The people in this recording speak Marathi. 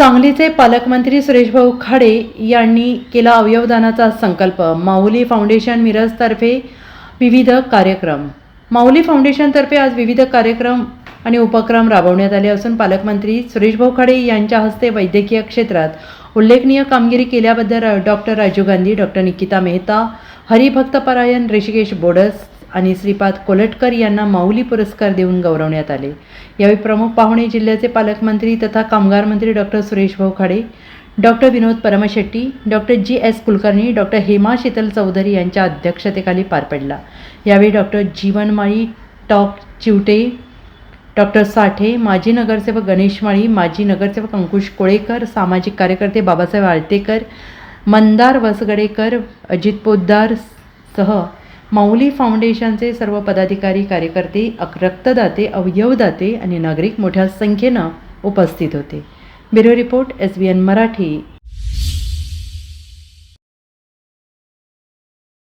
सांगलीचे पालकमंत्री सुरेशभाऊ खाडे यांनी केला अवयवदानाचा संकल्प. माऊली फाउंडेशन मिरजतर्फे विविध कार्यक्रम. माऊली फाउंडेशनतर्फे आज विविध कार्यक्रम आणि उपक्रम राबवण्यात आले असून पालकमंत्री सुरेशभाऊ खाडे यांच्या हस्ते वैद्यकीय क्षेत्रात उल्लेखनीय कामगिरी केल्याबद्दल डॉक्टर राजीव गांधी, डॉक्टर निकिता मेहता, हरिभक्तपरायण ऋषिकेश बोडस आणि श्रीपाद कोलटकर यांना माऊली पुरस्कार देऊन गौरवण्यात आले. यावेळी प्रमुख पाहुणे जिल्ह्याचे पालकमंत्री तथा कामगार मंत्री doctor Sureshbhau Khade, doctor Vinod Paramshetti, doctor G S. Kulkarni, doctor Hema Sheetal Chaudhari यांच्या अध्यक्षतेखाली पार पडला. यावेळी डॉक्टर जीवनमाळी टॉक चिवटे, डॉक्टर साठे, माजी नगरसेवक गणेश माळी, माजी नगरसेवक अंकुश कोळेकर, सामाजिक कार्यकर्ते बाबासाहेब आळतेकर, मंदार वसगडेकर, अजित पोद्दार सह माऊली फाउंडेशनचे सर्व पदाधिकारी, कार्यकर्ते, रक्तदाते, अवयवदाते आणि नागरिक मोठ्या संख्येनं उपस्थित होते. Bureau report, SBN Marathi.